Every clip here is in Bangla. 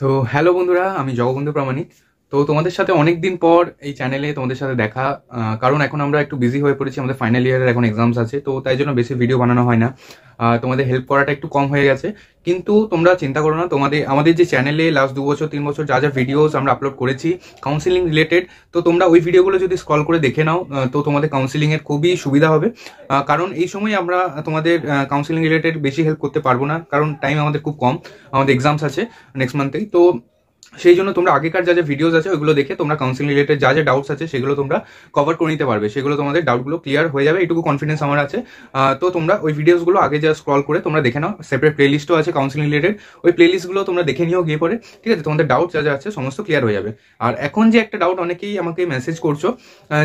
তো হ্যালো বন্ধুরা, আমি জগবন্ধু প্রামাণিক। তো তোমাদের সাথে অনেক দিন পর এই চ্যানেলে তোমাদের সাথে দেখা। কারণ এখন আমরা একটু বিজি হয়ে পড়েছি, আমাদের ফাইনাল ইয়ারের এখন এক্সামস আছে, তো তাই জন্য বেশি ভিডিও বানানো হয় না। তোমাদের হেল্প করাটা একটু কম হয়ে গেছে। কিন্তু তোমরা চিন্তা করো না, আমাদের যে চ্যানেলে লাস্ট 2 বছর 3 বছর যা যা ভিডিওস আমরা আপলোড করেছি কাউন্সিলিং রিলেটেড, তো তোমরা ওই ভিডিওগুলো যদি স্ক্রল করে দেখে নাও, তো তোমাদের কাউন্সিলিং এর খুবই সুবিধা হবে। কারণ এই সময় আমরা তোমাদের কাউন্সিলিং রিলেটেড বেশি হেল্প করতে পারবো না, কারণ টাইম আমাদের খুব কম, আমাদের এক্সামস আছে নেক্সট মান্থেই। তো সেই জন্য তোমরা আগেকার যা যা ভিডিওস আছে ওইগুলো দেখে তোমরা কাউন্সিলিং রিলেটেড যা যা ডাউটস আছে সেগুলো তোমরা কভার করে নিতে পারবে, সেগুলো তোমাদের ডাউটগুলো ক্লিয়ার হয়ে যাবে, এটুকু কনফিডেন্স আমার আছে। তো তোমরা ওই ভিডিওসগুলো আগে যা স্ক্রল করে তোমরা দেখে নাও, সেপারেট প্লেলিস্টও আছে কাউন্সিলিং রিলেটেড, ওই প্লেলিস্টগুলো তোমরা দেখে নিও গিয়ে পরে, ঠিক আছে? তোমাদের ডাউট যা যা আছে সমস্ত ক্লিয়ার হয়ে যাবে। আর এখন যে একটা ডাউট অনেকেই আমাকে মেসেজ করছো,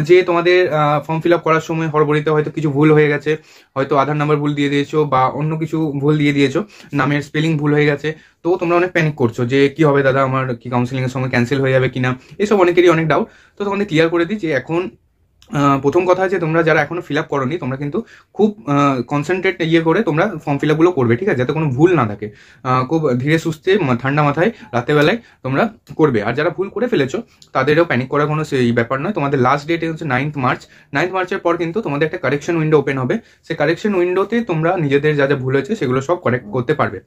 যে তোমাদের ফর্ম ফিল আপ করার সময় হড়বড়িতে হয়তো কিছু ভুল হয়ে গেছে, হয়তো আধার নাম্বার ভুল দিয়ে দিয়েছো বা অন্য কিছু ভুল দিয়ে দিয়েছো, নামের স্পেলিং ভুল হয়ে গেছে, তো তোমরা অনেক প্যানিক করছো যে কি হবে দাদা, আমার কি কাউন্সিলিং এর সময় ক্যান্সেল হয়ে যাবে কিনা, এসব অনেকেরই অনেক ডাউট। তো তোমাদের ক্লিয়ার করে দিই যে এখন প্রথম কথা যে তোমরা যারা এখনো ফিল আপ করোনি, তোমরা কিন্তু খুব কনসেন্ট্রেট করে তোমরা ফর্ম ফিল আপগুলো করবে, ঠিক আছে? যাতে কোনো ভুল না থাকে। খুব ধীরে সুস্থে ঠান্ডা মাথায় রাতেবেলায় তোমরা করবে। আর যারা ভুল করে ফেলেছো তাদেরও প্যানিক করার কোনো সেই ব্যাপার নয়। তোমাদের লাস্ট ডেট হচ্ছে 9th মার্চ। 9th মার্চের পর কিন্তু তোমাদের একটা কারেকশন উইন্ডো ওপেন হবে। সেই কারেকশন উইন্ডোতে তোমরা নিজেদের যা যা ভুল হয়েছে সেগুলো সব কারেক্ট করতে পারবে,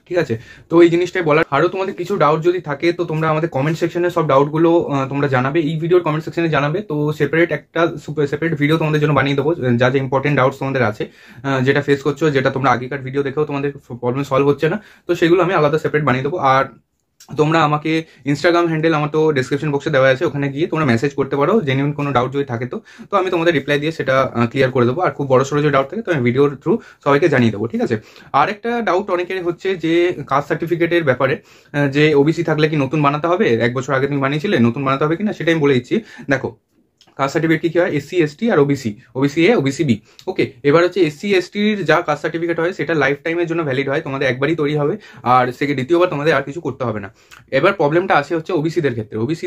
ঠিক আছে? তো এই জিনিসটাই বলার। আরো তোমাদের কিছু ডাউট যদি থাকে তো তোমরা আমাদের কমেন্ট সেকশনে সব ডাউটগুলো তোমরা জানাবে, এই ভিডিওর কমেন্ট সেকশনে জানাবে। তো সেপারেট ভিডিও তোমাদের জন্য বানিয়ে দেবো, যা যা ইম্পর্টেন্ট ডাউটস তোমাদের আছে, যেটা ফেস করছো, যেটা তোমরা আগেকার ভিডিও দেখেও তোমাদের প্রবলেম সলভ হচ্ছে না, তো সেগুলো আমি আলাদা সেপারেট বানিয়ে দেবো। আর তোমরা আমাকে ইনস্টাগ্রাম হ্যান্ডেল আমার তো ডেসক্রিপশন বক্সে দেওয়া আছে, ওখানে গিয়ে তোমরা মেসেজ করতে পারো, জেনুইন কোনো ডাউট যদি থাকে। তো আমি তোমাদের রিপ্লাই দিয়ে সেটা ক্লিয়ার করে দেবো। আর খুব বড় সড়ো যে ডাউট থাকে তো আমি ভিডিওর থ্রু সবাইকে জানিয়ে দেবো, ঠিক আছে? আর একটা ডাউট অনেকের হচ্ছে যে কাস্ট সার্টিফিকেটের ব্যাপারে, যে ওবিসি থাকলে কি নতুন বানাতে হবে, 1 বছর আগে তুমি বানিয়েছিলে, নতুন বানাতে হবে কিনা, সেটা আমি বলে দিচ্ছি। দেখো, কাস্ট সার্টিফিকেট কি হয়, এসসি এসটি আর OBC, OBC A OBC B. Okay, এবার হচ্ছে এসসি এসটির যা কাস্ট সার্টিফিকেট হয় সেটা লাইফ টাইমের জন্য ভ্যালিড হয়, তোমাদের একবারই তৈরি হবে, আর সেকে দ্বিতীয়বার তোমাদের আর কিছু করতে হবে না। এবার প্রবলেমটা আসে হচ্ছে ওবিসিদের ক্ষেত্রে। ওবিসি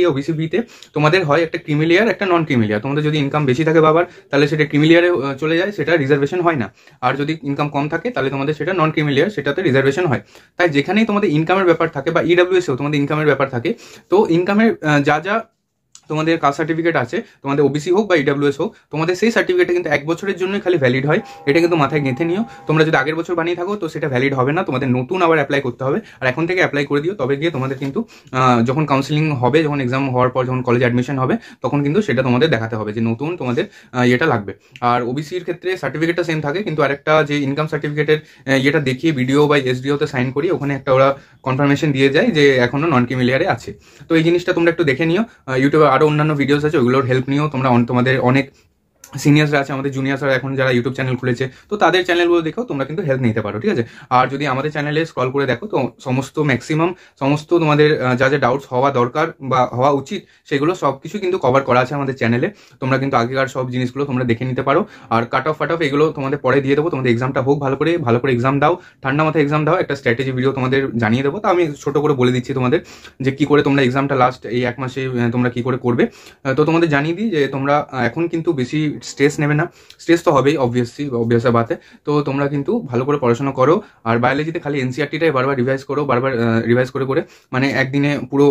এ ওবিসি বিতে তোমাদের হয় একটা ক্রিমিলিয়ার, একটা নন ক্রিমিলিয়ার। তোমাদের যদি ইনকাম বেশি থাকে বাবার, তাহলে সেটা ক্রিমিলিয়ারে চলে যায়, সেটা রিজার্ভেশন হয় না। আর যদি ইনকাম কম থাকে তাহলে তোমাদের সেটা নন ক্রিমিলিয়ার, সেটাতে রিজার্ভেশন হয়। তাই যেখানেই তোমাদের ইনকামের ব্যাপার থাকে বা ইডাব্লিউএসেও তোমাদের ইনকামের ব্যাপার থাকে, তো ইনকামের যা যা তোমাদের কাস্ট সার্টিফিকেট আছে, তোমাদের ওবিসি হোক বা ইডাব্লিউএস হোক, তোমাদের সেই সার্টিফিকেটটা কিন্তু 1 বছরের জন্যই খালি ভ্যালিড হয়। এটা কিন্তু মাথায় গেঁথে নিও। তোমরা যদি আগের বছর বানিয়ে থাকো তো সেটা ভ্যালিড হবে না, তোমাদের নতুন আবার অ্যাপ্লাই করতে হবে। আর এখন থেকে অ্যাপ্লাই করে দিও, তবে গিয়ে তোমাদের কিন্তু যখন কাউন্সিলিং হবে, যখন এক্সাম হওয়ার পর যখন কলেজে অ্যাডমিশন হবে, তখন কিন্তু সেটা তোমাদের দেখাতে হবে যে নতুন তোমাদের ইয়েটা লাগবে। আর ওবিসির ক্ষেত্রে সার্টিফিকেটটা সেম থাকে, কিন্তু আরেকটা যে ইনকাম সার্টিফিকেটের ইয়েটা দেখিয়ে বিডিও বা এসডিওতে সাইন করিয়ে ওখানে একটা ওরা কনফার্মেশন দিয়ে যায় যে এখনো নন ক্রিমিলিয়ারে আছে। তো এই জিনিসটা তোমরা একটু দেখে নিও। ইউটিউবে আরো অন্যান্য ভিডিওস আছে, ওগুলোর হেল্প নিও তোমরা। তোমাদের অনেক সিনিয়র্সরা আছে, আমাদের জুনিয়র্সরা এখন যারা ইউটিউব চ্যানেল খুলেছে, তো তাদের চ্যানেলগুলো দেখেও তোমরা কিন্তু হেল্প নিতে পারো, ঠিক আছে? আর যদি আমাদের চ্যানেলে স্ক্রল করে দেখো তো সমস্ত তোমাদের যা যা ডাউটস হওয়া দরকার বা হওয়া উচিত সেগুলো সব কিছু কিন্তু কভার করা আছে আমাদের চ্যানেলে। তোমরা কিন্তু আগেকার সব জিনিসগুলো তোমরা দেখে নিতে পারো। আর কাট অফ এগুলো তোমাদের পরে দিয়ে দেবো। তোমাদের এক্সামটা হোক, ভালো করে এক্সাম দাও, ঠান্ডা মাথায় এক্সাম দাও, একটা স্ট্র্যাটেজি ভিডিও তোমাদের জানিয়ে দেবো। তো আমি ছোট করে বলে দিচ্ছি তোমাদের যে কি করে তোমরা এক্সামটা লাস্ট এই 1 মাসে তোমরা কি করে করবে। তো তোমাদের জানিয়ে দিই যে তোমরা এখন কিন্তু বেশি স্ট্রেস নেবে না। স্ট্রেস তো হবেই, অবভিয়াস বাতে। তো তোমরা কিন্তু ভালো করে পড়াশোনা করো। আর বায়োলজিতে খালি এনসিআরটিটাই বারবার রিভাইজ করে করে, মানে একদিনে পুরো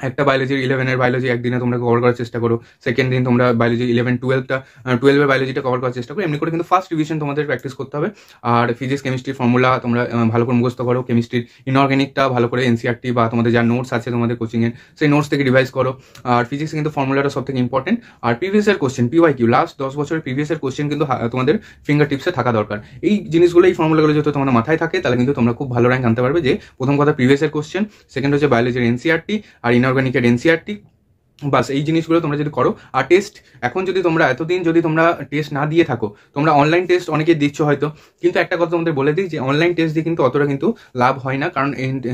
একটা বায়োলজির 11-এর বায়োলজি একদিনে তোমরা কভার করার চেষ্টা করো। সেকেন্ড দিন তোমরা বায়োলজি 11-12-এর বায়োলজিটা কভার করার চেষ্টা করো। এমনি করে কিন্তু ফার্স্ট রিভিশন তোমাদের প্র্যাকটিস করতে হবে। আর ফিজিক্স কেমিস্ট্রির ফর্মুলা তোমরা ভালো করে মুখস্থ করো। কেমিস্ট্রির ইনঅর্গানিকটা ভালো করে এনসিআরটি বা তোমাদের যা নোটস আছে তোমাদের কোচিংয়ের, সেই নোটস থেকে রিভাইজ করো। আর ফিজিক্স কিন্তু ফর্মুলাটা সব থেকে ইম্পর্টেন্ট। আর প্রিভিয়াস এর কোশ্চেন, পিওয়াইকিউ, লাস্ট 10 বছরের প্রিভিয়াস এর কোশ্চেন কিন্তু তোমাদের ফিঙ্গার টিপসে থাকা দরকার। এই জিনিসগুলো, এই ফর্মুলাগুলো যদি তোমাদের মাথায় থাকে তাহলে কিন্তু তোমরা খুব ভালো র্যাঙ্ক আনতে পারবে। যে প্রথম কথা প্রিভিয়াস এর কোশ্চেন, সেকেন্ড হচ্ছে বায়োলজির এনসিআরটি আর ইনঅর্গানিকের এনসিআরটি, বাস এই জিনিসগুলো তোমরা যদি করো। আর টেস্ট, এখন যদি তোমরা এতদিন যদি তোমরা টেস্ট না দিয়ে থাকো, তোমরা অনলাইন টেস্ট অনেকে দিচ্ছ হয়তো, কিন্তু একটা কথা তোমাদের বলে দিই যে অনলাইন টেস্ট দিয়ে কিন্তু অতটা কিন্তু লাভ হয় না। কারণ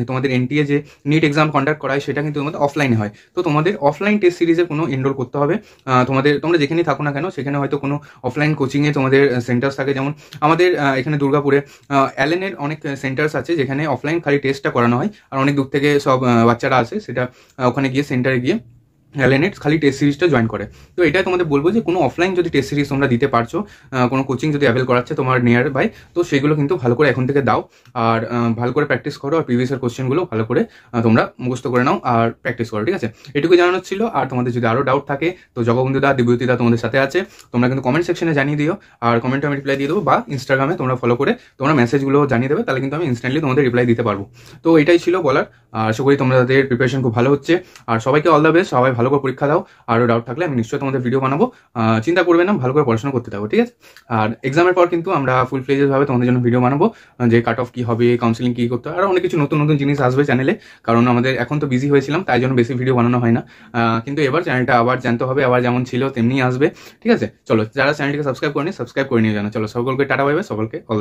তোমাদের এনটিএ যে নিট এক্সাম কন্ডাক্ট করা হয় সেটা কিন্তু তোমাদের অফলাইনে হয়। তো তোমাদের অফলাইন টেস্ট সিরিজে কোনো এনরোল করতে হবে। তোমরা যেখানেই থাকো না কেন সেখানে হয়তো কোনো অফলাইন কোচিংয়ে তোমাদের সেন্টার্স থাকে। যেমন আমাদের এখানে দুর্গাপুরে অ্যালেনের অনেক সেন্টার্স আছে যেখানে অফলাইন খালি টেস্টটা করানো হয়। আর অনেক দূর থেকে সব বাচ্চারা আসে, সেটা ওখানে গিয়ে সেন্টারে গিয়ে এলএনএট খালি টেস্ট সিরিজটা জয়েন করে। তো এটাই তোমাদের বলবো যে কোনো অফলাইন যদি টেস্ট সিরিজ তোমরা দিতে পারছো, কোনো কোচিং যদি অ্যাভেল করাচ্ছে তোমার নিয়ার বাই, তো সেগুলো কিন্তু ভালো করে এখন থেকে দাও। আর ভালো করে প্র্যাকটিস করো, আর প্রিভিয়াস ইয়ার কোশ্চেনগুলো ভালো করে তোমরা মুখস্থ করে নাও আর প্র্যাকটিস করো, ঠিক আছে? এটুকু জানানোর ছিল। আর তোমাদের যদি আরও ডাউট থাকে তো জগবন্ধু দা, দিব্যতি দা তোমাদের সাথে আছে, তোমরা কিন্তু কমেন্ট সেকশনে জানিয়ে দিও, আর কমেন্টে আমি রিপ্লাই দিয়ে দেবো, বা ইনস্টাগ্রামে তোমরা ফলো করে তোমরা মেসেজগুলো জানিয়ে দেবে, তাহলে কিন্তু আমি ইনস্ট্যান্টলি তোমাদের রিপ্লাই দিতে পারবো। তো এটাই ছিল বলার। আর আশা করি তোমাদের প্রিপারেশন খুব ভালো হচ্ছে, আর সবাইকে অল দ্য বেস্ট, সবাই ভালো করে পরীক্ষা দাও। আরও ডাউট থাকলে আমি নিশ্চয়ই তোমাদের ভিডিও বানাবো, চিন্তা করবে না, ভালো করে পড়াশোনা করতে থাকো, ঠিক আছে? আর এক্সামের পর কিন্তু আমরা ফুল ফ্লেজেস ভাবে তোমাদের জন্য ভিডিও বানাবো, যে কাট অফ কি হবে, কাউন্সিলিং কি করতে হবে, আর অনেক কিছু নতুন নতুন জিনিস আসবে চ্যানেলে। কারণ আমাদের এখন তো বিজি হয়েছিলাম, তাই জন্য বেশি ভিডিও বানানো হয় না, কিন্তু এবার চ্যানেলটা আবার জানতে হবে, আবার যেমন ছিল তেমনি আসবে, ঠিক আছে? চলো, যারা চ্যানেলটিকে সাবস্ক্রাইব করেনি সাবস্ক্রাইব করে নিয়ে জানো। চলো, সকলকে টাটা, বাই বাই, সকলকে অল দ্য